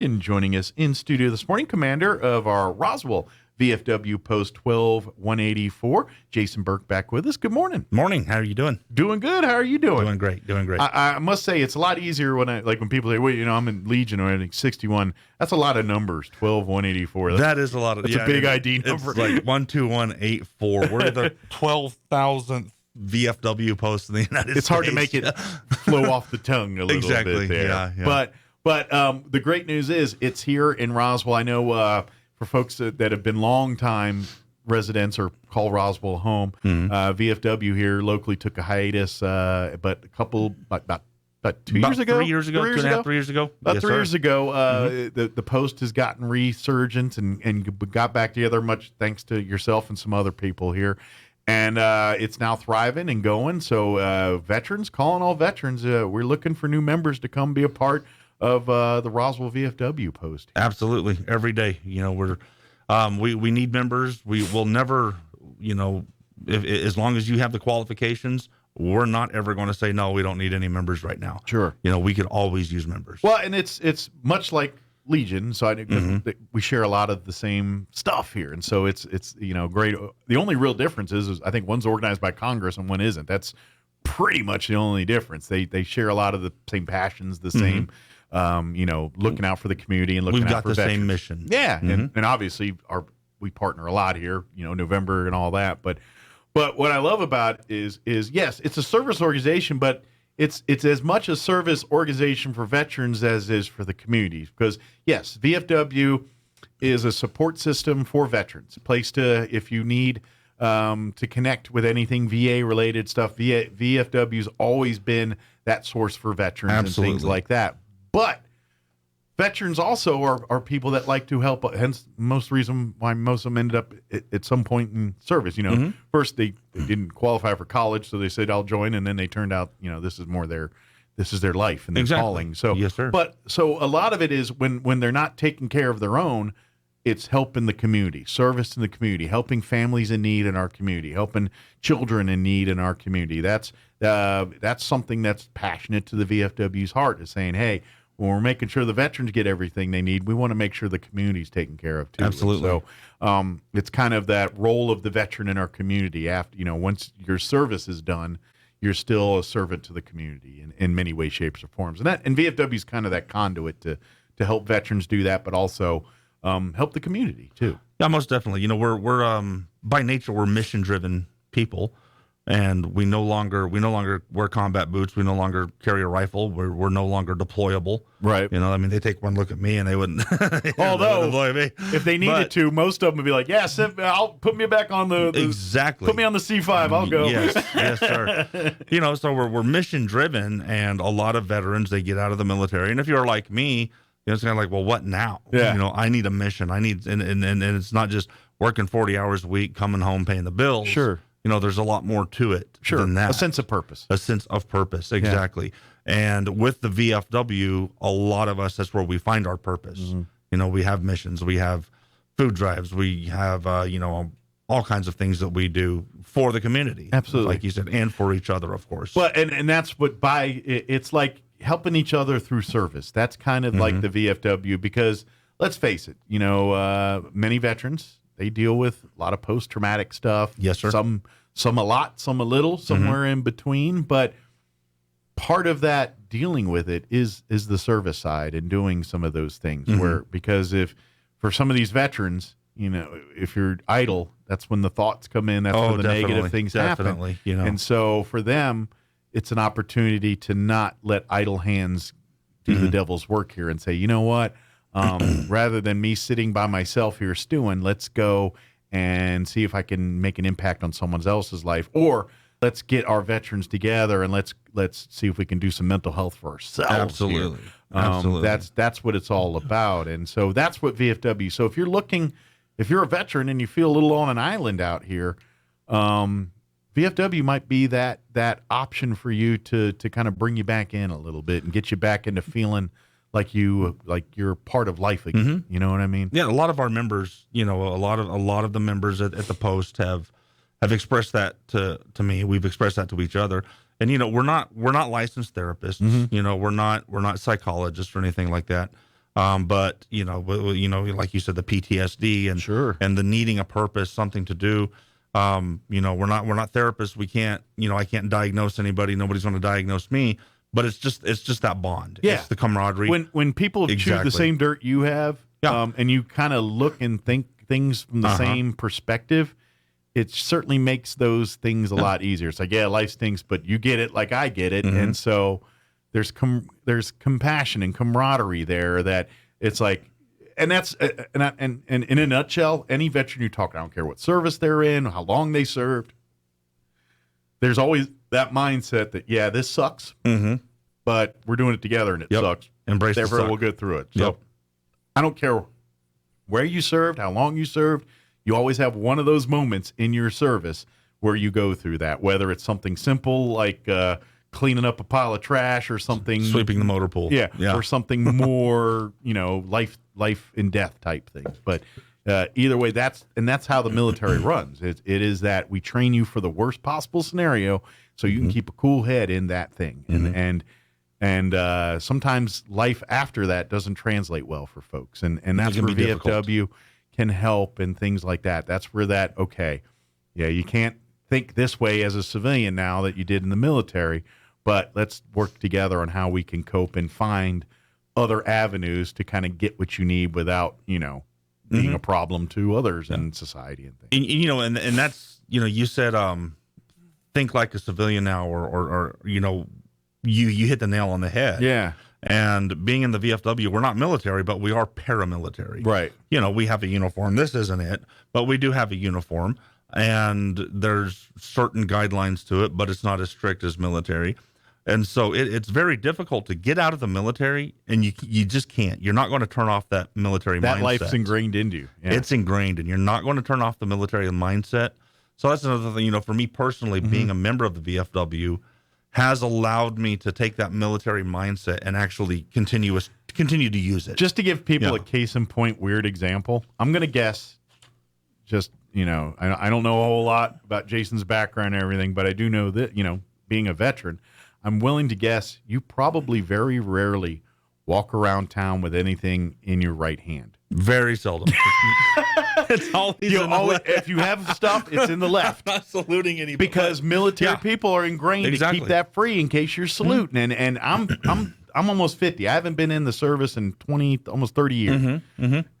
And joining us in studio this morning, commander of our Roswell VFW Post 12184, Jason Burke, back with us. Good morning. Morning. How are you doing? Doing good. How are you doing? Doing great. Doing great. I must say it's a lot easier when people say, "Well, I'm in Legion or anything." 61. That's a lot of numbers. 12184. That is a lot of. That's a big ID number. It's like 12184. We're the 12,000th VFW post in the United States. It's hard to make it flow off the tongue a little bit there. Yeah. But the great news is it's here in Roswell. I know for folks that have been long-time residents or call Roswell home, VFW here locally took a hiatus, but a couple, about 2 years ago? 3 years ago, 3 years ago. About 3 years ago, the Post has gotten resurgent and got back together, much thanks to yourself and some other people here. And it's now thriving and going. So veterans, calling all veterans, we're looking for new members to come be a part of the Roswell VFW Post. Absolutely. Every day, we need members. We will never, as long as you have the qualifications, we're not ever going to say, no, we don't need any members right now. Sure. We could always use members. Well, and it's much like Legion, so we share a lot of the same stuff here, and so it's great. The only real difference is I think one's organized by Congress and one isn't. That's pretty much the only difference. They share a lot of the same passions, the same looking out for the community and looking out for veterans. We've got the same mission. Yeah, and obviously we partner a lot here, November and all that. But what I love about it is yes, it's a service organization, but it's as much a service organization for veterans as is for the communities. Because yes, VFW is a support system for veterans, a place to if you need to connect with anything VA related stuff. VFW's always been that source for veterans. Absolutely. And things like that. But veterans also are people that like to help. Hence, most reason why most of them ended up at some point in service. First they didn't qualify for college, so they said I'll join, and then they turned out this is their life and their calling. So yes, sir. But so a lot of it is when they're not taking care of their own, it's helping the community, service in the community, helping families in need in our community, helping children in need in our community. That's something that's passionate to the VFW's heart, is saying, hey, when we're making sure the veterans get everything they need, we want to make sure the community's taken care of too. Absolutely. And so it's kind of that role of the veteran in our community. After once your service is done, you're still a servant to the community in many ways, shapes, or forms. And VFW is kind of that conduit to help veterans do that, but also help the community too. Yeah, most definitely. We're by nature we're mission driven people. And we no longer wear combat boots. We no longer carry a rifle. We're no longer deployable. Right. They take one look at me and they wouldn't. Although, deploy me. If they needed to, most of them would be like, "Yeah, I'll put me back on the exactly. Put me on the C5. I'll go." Yes, sir. So we're mission driven, and a lot of veterans, they get out of the military, and if you're like me, it's kind of like, well, what now? Yeah. I need a mission. I need, and it's not just working 40 hours a week, coming home, paying the bills. Sure. There's a lot more to it than that. A sense of purpose. A sense of purpose, exactly. Yeah. And with the VFW, a lot of us, that's where we find our purpose. Mm-hmm. We have missions, we have food drives, we have, all kinds of things that we do for the community. Absolutely. Like you said, and for each other, of course. But, and that's it's like helping each other through service. That's kind of like the VFW, because let's face it, many veterans, they deal with a lot of post-traumatic stuff. Yes, sir. Some a lot, some a little, somewhere in between. But part of that dealing with it is the service side and doing some of those things. Because if for some of these veterans, if you're idle, that's when the thoughts come in. That's when the negative things happen. And so for them, it's an opportunity to not let idle hands do the devil's work here and say, you know what? Rather than me sitting by myself here stewing, let's go and see if I can make an impact on someone else's life, or let's get our veterans together and let's see if we can do some mental health for ourselves. Absolutely. Here. Absolutely. That's what it's all about. And so that's what VFW. So if you're a veteran and you feel a little on an island out here, VFW might be that option for you to kind of bring you back in a little bit and get you back into feeling like you're part of life again. You know what I mean? Yeah, a lot of our members, a lot of the members at the Post have expressed that to me. We've expressed that to each other. And we're not licensed therapists. We're not psychologists or anything like that. But like you said, the PTSD and Sure. and the needing a purpose, something to do. We're not therapists. We can't, I can't diagnose anybody. Nobody's going to diagnose me. But it's just that bond. Yeah. It's the camaraderie. When people have chewed the same dirt you have, and you kind of look and think things from the same perspective, it certainly makes those things a lot easier. It's like, yeah, life stinks, but you get it like I get it. And so there's compassion and camaraderie there that it's like, and that's, and in a nutshell, any veteran you talk to, I don't care what service they're in, how long they served, there's always that mindset that, yeah, this sucks, but we're doing it together and it sucks. Embrace the Therefore, suck. we'll get through it. So I don't care where you served, how long you served. You always have one of those moments in your service where you go through that, whether it's something simple like cleaning up a pile of trash or something. Sweeping the motor pool. Yeah. Or something more, life and death type things. But either way, that's how the military runs. It is that we train you for the worst possible scenario so you can keep a cool head in that thing. And sometimes life after that doesn't translate well for folks. And that's where VFW can help and things like that. That's where you can't think this way as a civilian now that you did in the military, but let's work together on how we can cope and find other avenues to kind of get what you need without, being a problem to others in society and things. And that's, you said, think like a civilian now, or you hit the nail on the head. Yeah. And being in the VFW, we're not military, but we are paramilitary. Right. We have a uniform. This isn't it, but we do have a uniform, and there's certain guidelines to it, but it's not as strict as military. And so it's very difficult to get out of the military, and you just can't. You're not going to turn off that military mindset. That life's ingrained into you. Yeah. It's ingrained, and you're not going to turn off the military mindset. So that's another thing, for me personally, being a member of the VFW has allowed me to take that military mindset and actually continue to use it. Just to give people a case in point weird example, I'm going to guess, just, I don't know a whole lot about Jason's background and everything, but I do know that, being a veteran, I'm willing to guess you probably very rarely walk around town with anything in your right hand. Very seldom. It's always in the left. If you have stuff, it's in the left. I'm not saluting anybody. Because military people are ingrained to keep that free in case you're saluting. And I'm almost 50. I haven't been in the service in almost 30 years.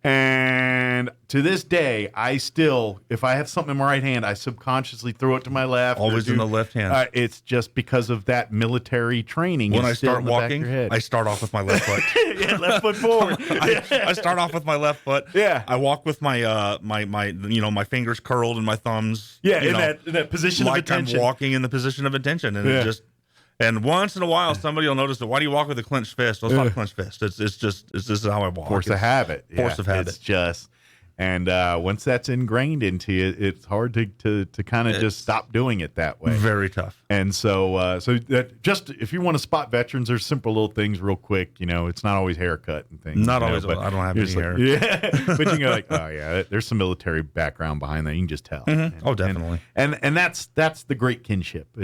And to this day, I still, if I have something in my right hand, I subconsciously throw it to my left. Always in the left hand. It's just because of that military training. When I start walking, I start off with my left foot. Left foot forward. I start off with my left foot. Yeah. I walk with my my fingers curled and my thumbs. Yeah, in that position of attention. I'm walking in the position of attention, and it just. And once in a while, somebody will notice that. Why do you walk with a clenched fist? Well, it's not a clenched fist. It's just how I walk. Force of habit. Force of habit. It's just, and once that's ingrained into you, it's hard to kind of just stop doing it that way. Very tough. And so that just if you want to spot veterans, there's simple little things, real quick. It's not always haircut and things. Not always. But I don't have any hair. Yeah, but you go like, oh yeah, there's some military background behind that. You can just tell. Oh, definitely. And that's the great kinship.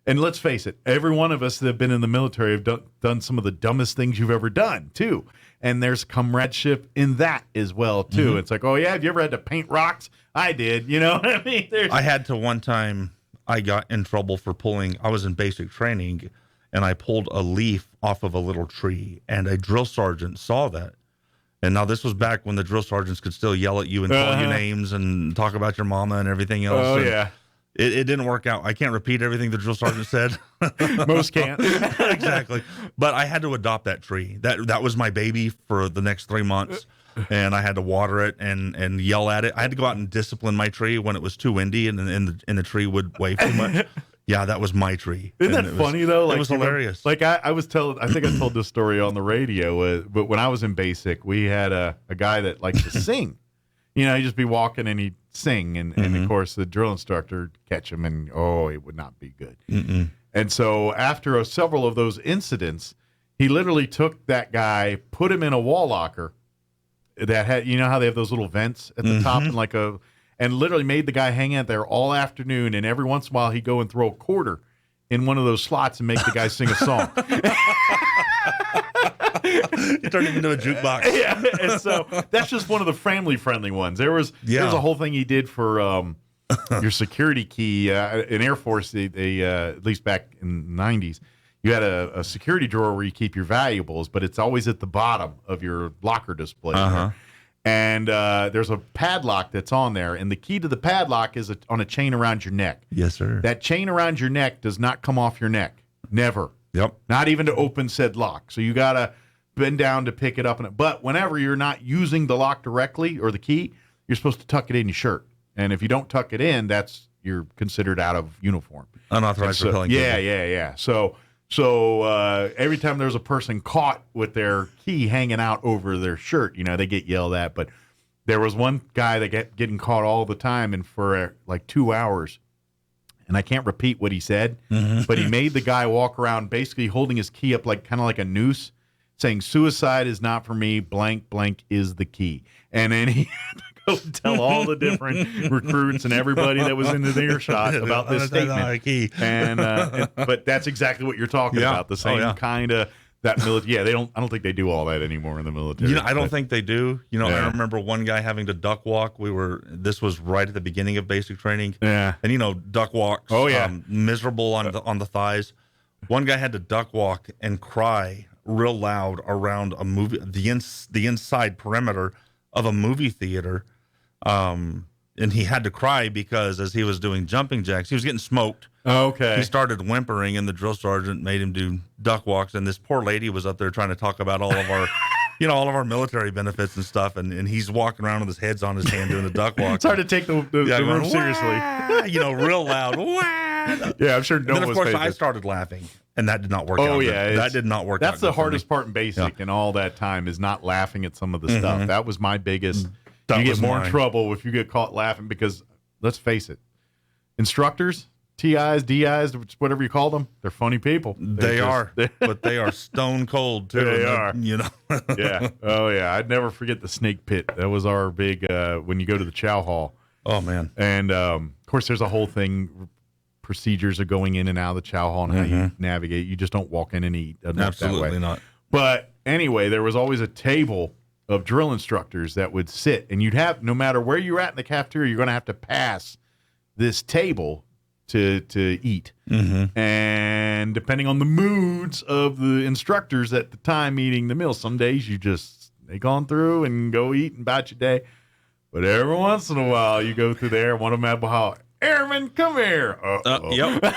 And let's face it, every one of us that have been in the military have done some of the dumbest things you've ever done, too. And there's comradeship in that as well, too. It's like, oh, yeah, have you ever had to paint rocks? I did. You know what I mean? I had to one time, I got in trouble for I was in basic training, and I pulled a leaf off of a little tree, and a drill sergeant saw that. And now this was back when the drill sergeants could still yell at you and call you names and talk about your mama and everything else. Oh, and yeah. It didn't work out. I can't repeat everything the drill sergeant said. Most can't. Exactly. But I had to adopt that tree. That was my baby for the next 3 months. And I had to water it and yell at it. I had to go out and discipline my tree when it was too windy and the tree would wave too much. Yeah, that was my tree. Isn't that funny, though? It was hilarious. Like I think I told this story on the radio, but when I was in basic, we had a guy that liked to sing. He'd just be walking and he'd sing. And of course, the drill instructor would catch him and, it would not be good. And so after several of those incidents, he literally took that guy, put him in a wall locker that had, how they have those little vents at the top and literally made the guy hang out there all afternoon. And every once in a while, he'd go and throw a quarter in one of those slots and make the guy sing a song. You turned him into a jukebox. Yeah, and so that's just one of the family-friendly ones. There's a whole thing he did for your security key. In Air Force, they at least back in the 90s, you had a security drawer where you keep your valuables, but it's always at the bottom of your locker display. And there's a padlock that's on there, and the key to the padlock is on a chain around your neck. Yes, sir. That chain around your neck does not come off your neck. Never. Yep. Not even to open said lock. So you got to bend down to pick it up. But whenever you're not using the lock directly or the key, you're supposed to tuck it in your shirt. And if you don't tuck it in, you're considered out of uniform. Unauthorized repelling. Yeah. So every time there's a person caught with their key hanging out over their shirt, they get yelled at. But there was one guy that getting caught all the time, and for like 2 hours, and I can't repeat what he said, but he made the guy walk around basically holding his key up kind of like a noose, saying, "Suicide is not for me, blank, blank is the key." And then he had to go tell all the different recruits and everybody that was in the earshot about this statement. But that's exactly what you're talking about. The same kind of that military. Yeah, I don't think they do all that anymore in the military. I don't think they do. I remember one guy having to duck walk. This was right at the beginning of basic training. Yeah. And duck walks. Oh yeah. Miserable on the thighs. One guy had to duck walk and cry real loud around a movie, the inside perimeter of a movie theater. And he had to cry because as he was doing jumping jacks, he was getting smoked. Okay. He started whimpering, and the drill sergeant made him do duck walks. And this poor lady was up there trying to talk about all of our, all of our military benefits and stuff. And he's walking around with his heads on his hand doing the duck walk. It's hard to take the room seriously. Real loud. Yeah, I'm sure no one was. Then of course I started laughing, and that did not work out. Oh yeah, that did not work. That's the hardest part in basic, and all that time is not laughing at some of the stuff. That was my biggest. You get more in trouble if you get caught laughing because, let's face it, instructors, TIs, DIs, whatever you call them, they're funny people. But they are stone cold too. They are. Yeah. Oh yeah. I'd never forget the snake pit. That was our big when you go to the chow hall. Oh man. And of course, there's a whole thing. Procedures of going in and out of the chow hall and how you navigate. You just don't walk in and eat. Absolutely not. But anyway, there was always a table of drill instructors that would sit, and you'd have, no matter where you're at in the cafeteria, you're going to have to pass this table to eat. And depending on the moods of the instructors at the time eating the meal, some days you just sneak on through and go eat and about your day. But every once in a while, you go through there, one of them had Airman, come here. Yep.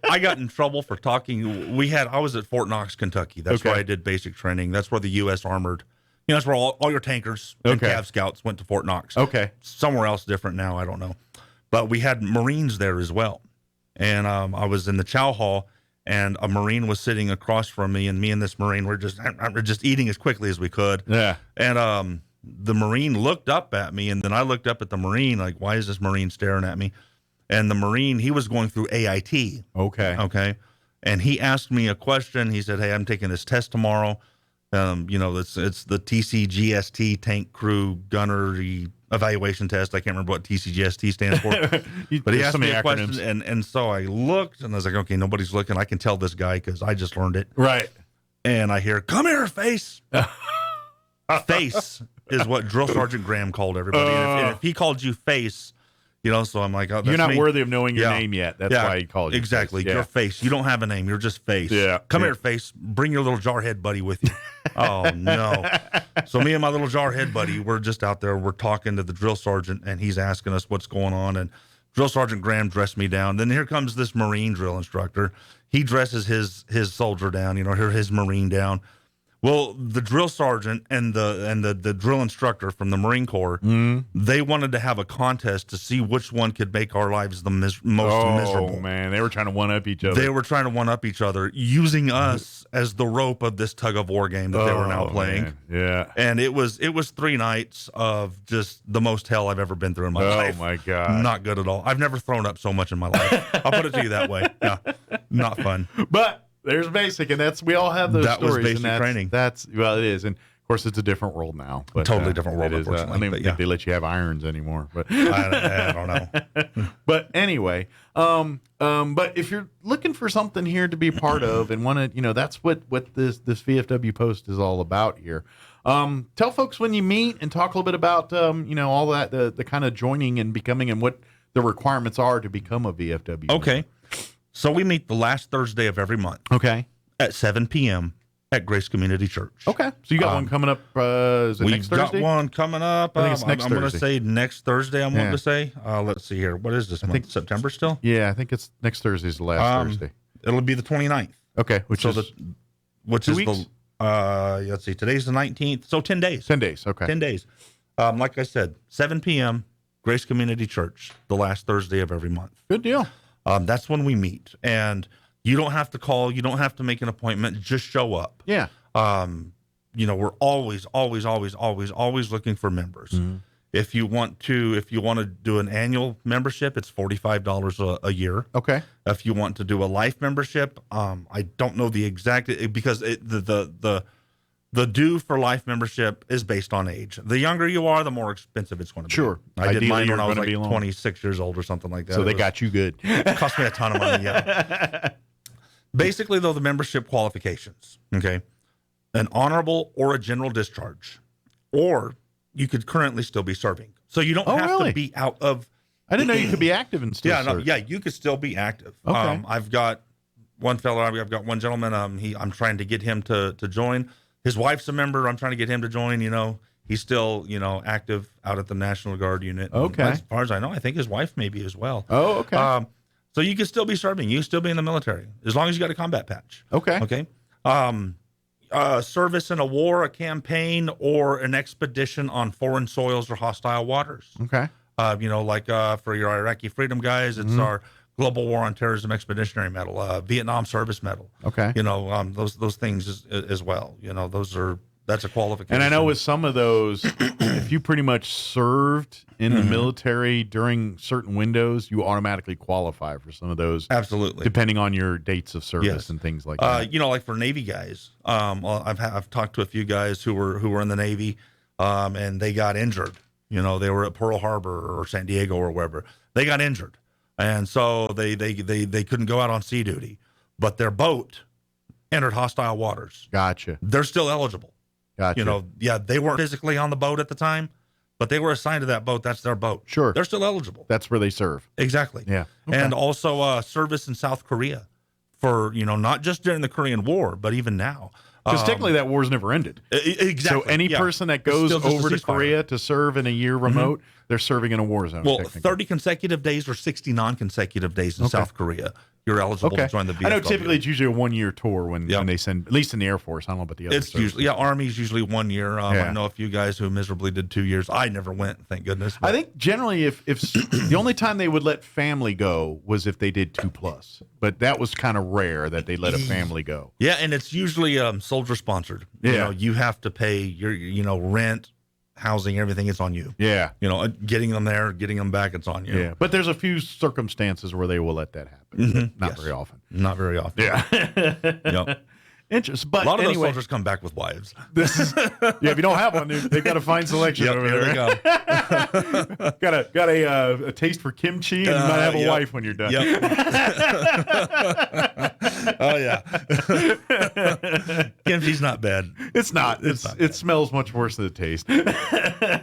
I got in trouble for talking. I was at Fort Knox, Kentucky. That's where I did basic training. That's where the U.S. Armored, that's where all your tankers and Cav Scouts went to Fort Knox. Okay. Somewhere else different now, I don't know. But we had Marines there as well. And I was in the chow hall, and a Marine was sitting across from me, and this Marine were just eating as quickly as we could. Yeah. And the Marine looked up at me, and then I looked up at the Marine, like, why is this Marine staring at me? And the Marine, he was going through AIT. Okay. And he asked me a question. He said, "Hey, I'm taking this test tomorrow. It's the TCGST, Tank Crew Gunnery Evaluation Test. I can't remember what TCGST stands for." But he asked me a question, and so I looked, and I was like, okay, nobody's looking. I can tell this guy because I just learned it. Right. And I hear, "Come here, face." Face is what Drill Sergeant Graham called everybody. And if he called you face, so I'm like, oh, you're not worthy of knowing your name yet. That's why he called you. Exactly. Face. Your face. You don't have a name. You're just face. Yeah. Come here, face. Bring your little jarhead buddy with you. Oh, no. So me and my little jarhead buddy, we're just out there. We're talking to the drill sergeant, and he's asking us what's going on. And Drill Sergeant Graham dressed me down. Then here comes this Marine drill instructor. He dresses his soldier down, his Marine down. Well, the drill sergeant and the drill instructor from the Marine Corps, they wanted to have a contest to see which one could make our lives the most miserable. Oh, man. They were trying to one-up each other. They were trying to one-up each other, using us as the rope of this tug-of-war game that they were now playing. Man. Yeah. And it was 3 nights of just the most hell I've ever been through in my life. Oh, my God. Not good at all. I've never thrown up so much in my life. I'll put it to you that way. Yeah. Not fun. But there's basic, and we all have those stories. That was basic training. It is. And of course, it's a different world now. But, Totally different world, it is, unfortunately. I don't but even think they let you have irons anymore. But I don't know. but anyway, but if you're looking for something here to be part of and want to, that's what this VFW post is all about here. Tell folks when you meet and talk a little bit about, all that, the kind of joining and becoming and what the requirements are to become a VFW. Okay. So we meet the last Thursday of every month. Okay. At 7 p.m. at Grace Community Church. Okay. So you got one coming up, is it next Thursday? We've got one coming up. I think it's next I'm going to Thursday. say next Thursday, I'm wanting to say. Let's see here. What is this month? think- September still? Yeah, I think it's next Thursday's the last Thursday. It'll be the 29th. Okay. Which is 2 weeks? Let's see, today's the 19th. So 10 days. 10 days. Okay. 10 days. Like I said, 7 p.m., Grace Community Church, the last Thursday of every month. Good deal. That's when we meet. And you don't have to call. You don't have to make an appointment. Just show up. Yeah. We're always looking for members. Mm-hmm. If you want to do an annual membership, it's $45 a year. Okay. If you want to do a life membership, I don't know the exact, because the due for life membership is based on age. The younger you are, the more expensive it's going to be. Sure. I did Ideally, mine when you're I was gonna like be long. 26 years old or something like that. So they got you good. It cost me a ton of money. Yeah. Basically, though, the membership qualifications, okay, an honorable or a general discharge, or you could currently still be serving. So you don't have really? to be out of. I didn't know you could be active and still serve. You could still be active. Okay. I've got one fellow. I've got one gentleman. I'm trying to get him to join. His wife's a member. I'm trying to get him to join. He's still active out at the National Guard unit. Okay. And as far as I know, I think his wife maybe as well. Oh, okay. So you can still be serving. You can still be in the military as long as you got a combat patch. Okay. Okay. Service in a war, a campaign, or an expedition on foreign soils or hostile waters. Okay. For your Iraqi freedom guys, it's our Global War on Terrorism Expeditionary Medal, Vietnam Service Medal. Okay. Those things as well. That's a qualification. And I know with some of those, if you pretty much served in the military during certain windows, you automatically qualify for some of those. Absolutely. Depending on your dates of service Yes. and things like that. Like for Navy guys, I've talked to a few guys who were in the Navy, and they got injured. They were at Pearl Harbor or San Diego or wherever. They got injured, and so they couldn't go out on sea duty, but their boat entered hostile waters. Gotcha. They're still eligible. Gotcha. They weren't physically on the boat at the time, but they were assigned to that boat. That's their boat. Sure. They're still eligible. That's where they serve. Exactly. Yeah. Okay. And also service in South Korea for, not just during the Korean War, but even now. Because technically that war's never ended. Exactly. So any person that goes It's still just a over to ceasefire. Korea to serve in a year remote, they're serving in a war zone. Well, technically. 30 consecutive days or 60 non-consecutive days in South Korea, you're eligible to join the VFW. I know typically it's usually a 1 year tour when they send, at least in the Air Force. I don't know about the other. It's usually, Army's usually 1 year. Yeah. I know a few guys who miserably did 2 years. I never went, thank goodness. I think generally if the only time they would let family go was if they did 2+, but that was kind of rare that they let a family go. Yeah, and it's usually soldier sponsored. Yeah. You have to pay your rent, housing, everything. It's on you. Yeah. Getting them there, getting them back, it's on you. Yeah. But there's a few circumstances where they will let that happen. But not very often. Not very often. Yeah. Yep. Interesting. But A lot of those anyway, soldiers come back with wives. this is if you don't have one, they've got a fine selection over Here there. they go. got a taste for kimchi, and you might have a wife when you're done. Yep. Oh yeah. Kimchi's not bad. It's not. It smells much worse than it tastes.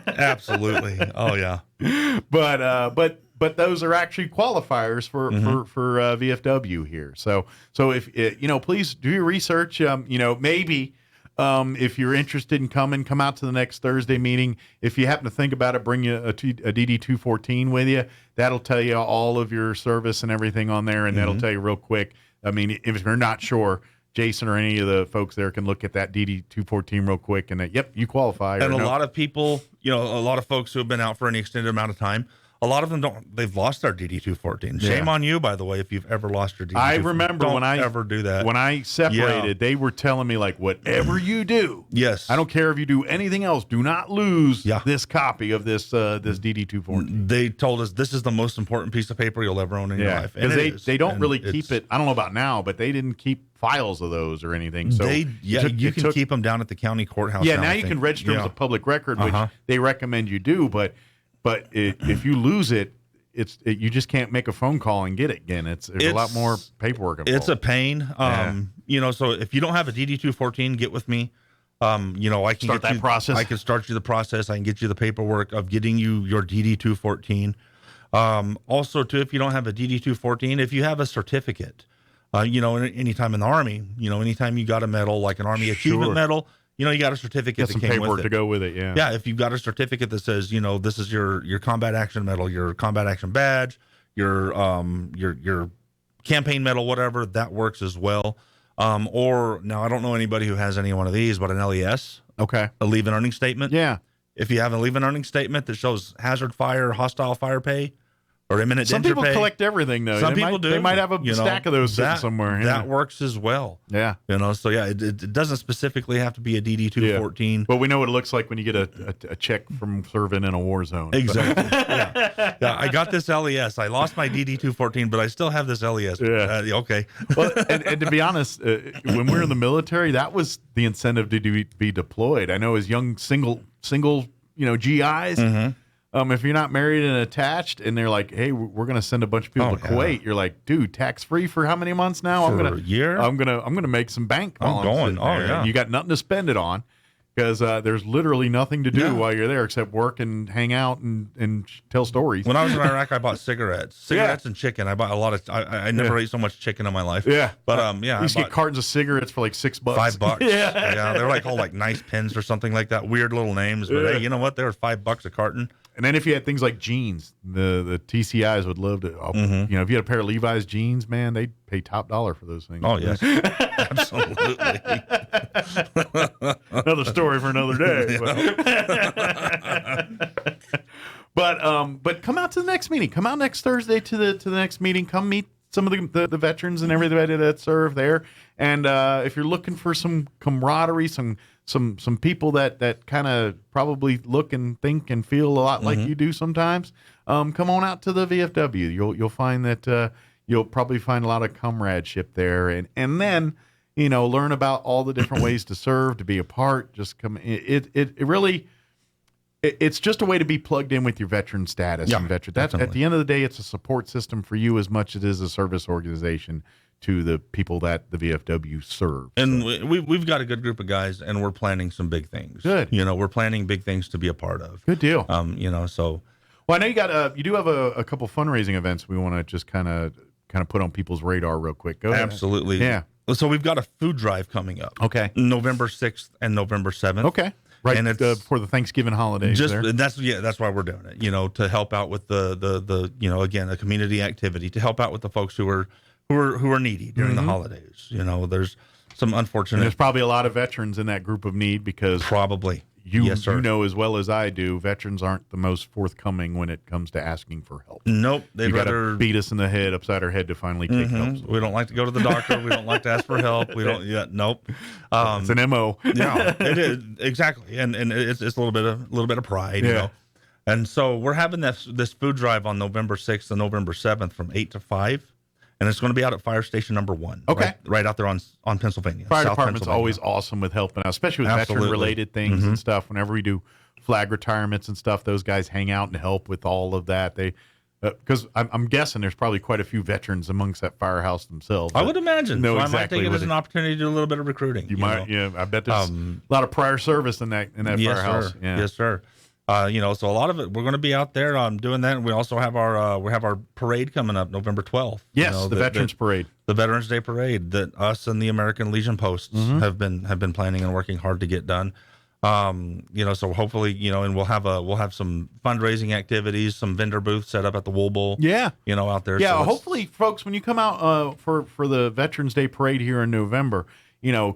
Absolutely. Oh yeah. But those are actually qualifiers for VFW here. So if please do your research. Maybe if you're interested in come out to the next Thursday meeting. If you happen to think about it, bring you a DD 214 with you. That'll tell you all of your service and everything on there, and that'll tell you real quick. I mean, if you're not sure, Jason or any of the folks there can look at that DD 214 real quick, and yep, you qualify. And a lot of people, a lot of folks who have been out for any extended amount of time, a lot of them don't. They've lost their DD-214. Shame on you, by the way, if you've ever lost your DD-214. I remember when I ever do that. When I separated, they were telling me like, whatever you do, yes, I don't care if you do anything else, do not lose Yeah. this copy of this DD-214. they told us this is the most important piece of paper you'll ever own in your life. And Because they don't really keep it. I don't know about now, but they didn't keep files of those or anything. So you can keep them down at the county courthouse. Yeah, now you can register them as a public record, which they recommend you do. But if you lose it, you just can't make a phone call and get it again. There's a lot more paperwork involved. It's a pain. So if you don't have a DD-214, get with me. I can start that process. I can start you the process. I can get you the paperwork of getting you your DD-214. Also, too, if you don't have a DD-214, if you have a certificate, anytime in the Army, anytime you got a medal, like an Army Achievement Medal, you got a certificate some that came paperwork with it. to go with it. Yeah, if you've got a certificate that says, this is your combat action medal, your combat action badge, your campaign medal, whatever, that works as well. Or now I don't know anybody who has any one of these, but an LES, Okay. a leave and earning statement. Yeah. If you have a leave and earning statement that shows hazard fire, hostile fire pay, or imminent Some danger people pay, collect everything though. Some people do. They might have a stack of those sitting somewhere. That works as well. Yeah. So yeah, it doesn't specifically have to be a DD-214. But we know what it looks like when you get a check from serving in a war zone. Exactly. Yeah, I got this LES. I lost my DD-214, but I still have this LES. Yeah. Okay. Well, and to be honest, when we were in the military, that was the incentive to be deployed. I know as young single GIs. Mm-hmm. If you're not married and attached, and they're like, "Hey, we're going to send a bunch of people to Kuwait," you're like, "Dude, tax free for how many months now? For a year? I'm gonna make some bank. I'm going. Oh yeah, and you got nothing to spend it on because there's literally nothing to do while you're there except work and hang out and tell stories." When I was in Iraq, I bought cigarettes and chicken. I bought a lot of. I never ate so much chicken in my life. Yeah, but you used to get cartons of cigarettes for like $6. $5. Yeah, they were like called like nice pins or something like that. Weird little names, but hey, you know what? They were $5 a carton. And then if you had things like jeans, the TCIs would love to. If you had a pair of Levi's jeans, man, they'd pay top dollar for those things. Oh yes, absolutely. Another story for another day. But come out to the next meeting. Come out next Thursday to the next meeting. Come meet some of the veterans and everybody that serve there. And if you're looking for some camaraderie, some people that kind of probably look and think and feel a lot like you do sometimes, come on out to the VFW. You'll find that you'll probably find a lot of comradeship there, and then learn about all the different ways to serve, to be a part. Just come. It really. It's just a way to be plugged in with your veteran status and veteran. That's at the end of the day, it's a support system for you as much as it is a service organization to the people that the VFW serve. And we've got a good group of guys, and we're planning some big things. Good. We're planning big things to be a part of. Good deal. So. Well, I know you do have a couple fundraising events we want to just kind of put on people's radar real quick. Go ahead. Absolutely. Yeah. So we've got a food drive coming up. Okay. November 6th and November 7th. Okay. Right, and it's for the Thanksgiving holidays. That's why we're doing it. To help out with the again, a community activity to help out with the folks who are needy during the holidays. There's some unfortunate. And there's probably a lot of veterans in that group of need because probably you know as well as I do, veterans aren't the most forthcoming when it comes to asking for help. Nope, they'd rather beat us in the head, upside our head to finally take help. We don't like to go to the doctor. We don't like to ask for help. We don't. Yeah, nope. It's an MO. Yeah, it is exactly, and it's a little bit of pride, And so we're having this food drive on November 6th and November 7th from 8 to 5. And it's going to be out at Fire Station number 1. Okay. Right out there on Pennsylvania. Fire South department's Pennsylvania. always awesome with helping out, especially with veteran-related things and stuff. Whenever we do flag retirements and stuff, those guys hang out and help with all of that. They, because I'm guessing there's probably quite a few veterans amongst that firehouse themselves. I would imagine. Know so exactly I might take it as an opportunity to do a little bit of recruiting. You might, yeah. I bet there's a lot of prior service in that yes, firehouse. Sir. Yeah. Yes, sir. So a lot of it, we're going to be out there doing that. And we also have our parade coming up November 12th. Yes, the Veterans Parade, the Veterans Day Parade that us and the American Legion Posts have been planning and working hard to get done. So hopefully, and we'll have some fundraising activities, some vendor booths set up at the Wool Bowl. Yeah, out there. Yeah, so hopefully, folks, when you come out for the Veterans Day Parade here in November,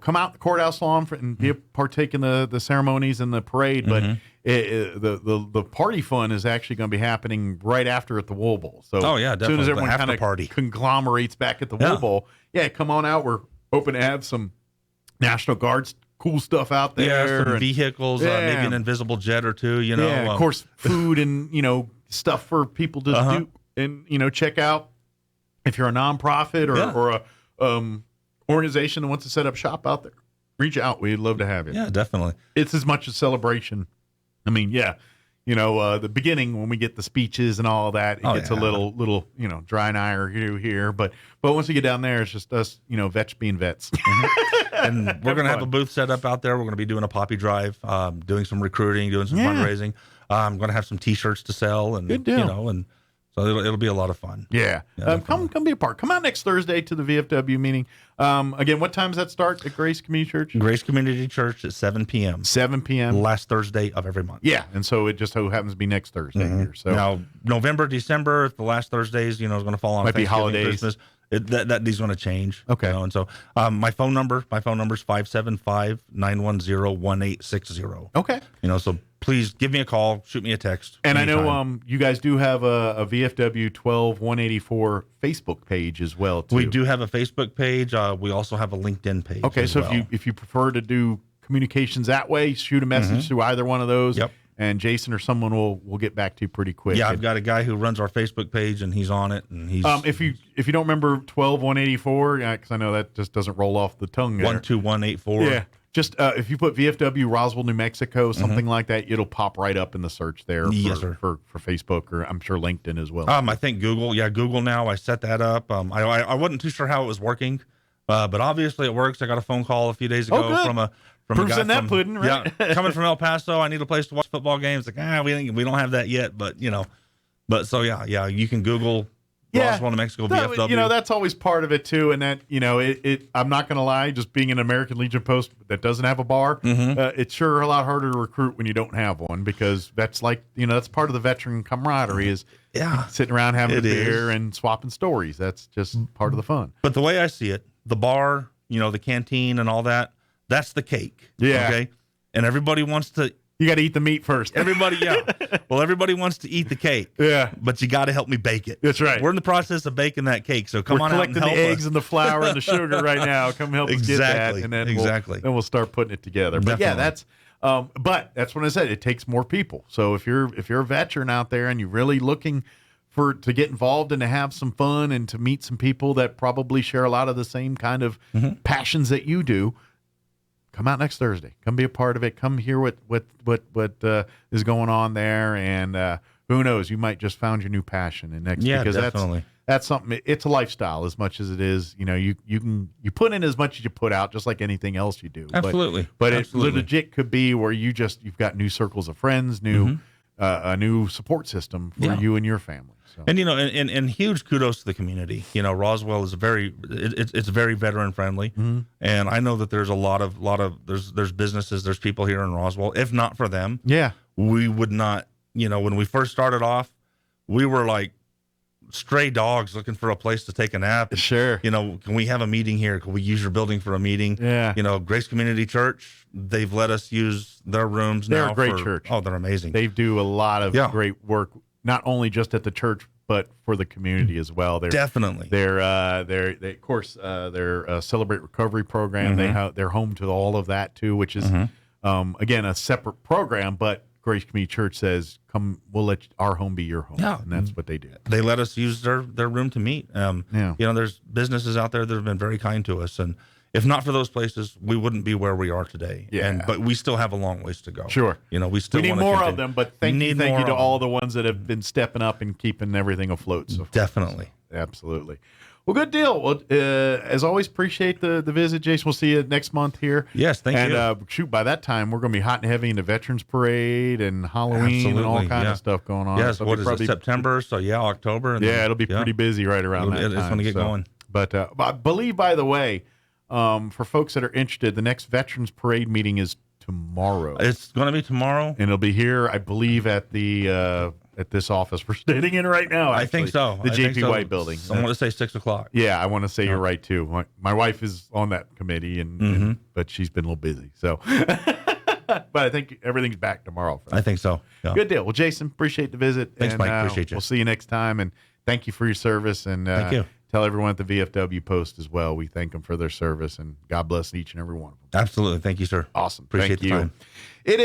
come out the courthouse lawn and partake in the ceremonies and the parade. But the party fun is actually going to be happening right after at the Wool Bowl. So definitely. as soon as everyone kind party of conglomerates back at the Wool Bowl, come on out. We're hoping to have some National Guards cool stuff out there. Some vehicles, maybe an invisible jet or two, of course, food and, stuff for people to do and, check out. If you're a nonprofit or a organization that wants to set up shop out there, reach out. We'd love to have you. Yeah, definitely. It's as much a celebration. I mean, the beginning when we get the speeches and all that, it gets a little, dry and ire here. But once we get down there, it's just us, vets being vets. And we're going to have a booth set up out there. We're going to be doing a poppy drive, doing some recruiting, doing some fundraising. I'm going to have some T-shirts to sell, and good deal. And so it'll be a lot of fun. Yeah, come be a part. Come out next Thursday to the VFW meeting. Again, what time does that start at Grace Community Church? Grace Community Church at 7 p.m. 7 p.m. Last Thursday of every month. Yeah, and so it just so happens to be next Thursday here. So now November, December, the last Thursdays, is going to fall on might be holidays. Christmas. That is going to change. Okay. And so my phone number is 575-910-1860. Okay. So please give me a call, shoot me a text. And anytime. I know you guys do have a VFW 12184 Facebook page as well, too. We do have a Facebook page. We also have a LinkedIn page. Okay, so if you prefer to do communications that way, shoot a message through either one of those. Yep. And Jason or someone will get back to you pretty quick. Yeah, I've got a guy who runs our Facebook page, and he's on it. And he's if you don't remember 12184, because I know that just doesn't roll off the tongue. 12184. Yeah, just if you put VFW Roswell, New Mexico, something like that, it'll pop right up in the search there. Yes, sir. For Facebook, or I'm sure LinkedIn as well. I think Google. Yeah, Google now. I set that up. I wasn't too sure how it was working, but obviously it works. I got a phone call a few days ago from a Proof's guy in that pudding, right? Yeah, coming from El Paso. I need a place to watch football games. Like, we don't have that yet, but But so you can Google Roswell, New Mexico, VFW. That's always part of it too. And that I'm not going to lie, just being an American Legion post that doesn't have a bar, it's sure a lot harder to recruit when you don't have one, because that's like that's part of the veteran camaraderie is sitting around having a beer and swapping stories. That's just part of the fun. But the way I see it, the bar, the canteen and all that. That's the cake. Yeah. Okay. And everybody wants to. You got to eat the meat first. Everybody wants to eat the cake. Yeah. But you got to help me bake it. That's right. We're in the process of baking that cake. So come on out and help us. We're collecting the eggs and the flour and the sugar right now. Come help us get that. And then we'll start putting it together. But Definitely. but that's what I said. It takes more people. So if you're a veteran out there and you're really looking to get involved and to have some fun and to meet some people that probably share a lot of the same kind of passions that you do, come out next Thursday. Come be a part of it. Come hear what is going on there, and who knows? You might just found your new passion. And because definitely. That's something. It's a lifestyle as much as it is. You put in as much as you put out, just like anything else you do. Absolutely. But it legit could be where you've got new circles of friends, a new support system for you and your family. So. And and huge kudos to the community. Roswell is very veteran friendly, and I know that there's a lot of there's businesses, there's people here in Roswell. If not for them, we would not. When we first started off, we were like stray dogs looking for a place to take a nap. Sure. Can we have a meeting here? Can we use your building for a meeting? Yeah. Grace Community Church, they've let us use their rooms now. They're a great church. Oh, they're amazing. They do a lot of great work, not only just at the church, but for the community as well. Definitely. Their Celebrate Recovery program, they're home to all of that too, which is, again, a separate program, but Grace Community Church says, "Come, we'll let our home be your home," and that's what they do. They let us use their room to meet. There's businesses out there that have been very kind to us, and if not for those places, we wouldn't be where we are today. Yeah. But we still have a long ways to go. Sure. We need more of them, but thank you to all the ones that have been stepping up and keeping everything afloat. So definitely. Absolutely. Well, good deal. Well, as always, appreciate the visit, Jason. We'll see you next month here. Yes, thank you. And by that time, we're going to be hot and heavy into Veterans Parade and Halloween and all kinds of stuff going on. Yes, what is it, September? So, October. And it'll be pretty busy right around that time. It's going to get going. But I believe, by the way, for folks that are interested, the next Veterans Parade meeting is tomorrow. It's going to be tomorrow. And it'll be here, I believe, at the at this office we're standing in right now. I think actually. so. The I JP think so. White building. I want to say 6 o'clock. Yeah, I want to say you're right too. My wife is on that committee, but she's been a little busy. So, but I think everything's back tomorrow. I think so. Yeah. Good deal. Well, Jason, appreciate the visit. Thanks, Mike. Appreciate you. We'll see you next time, and thank you for your service. And thank you. Tell everyone at the VFW Post as well. We thank them for their service, and God bless each and every one of them. Absolutely. Thank you, sir. Awesome. Appreciate Thank the you. time. It is.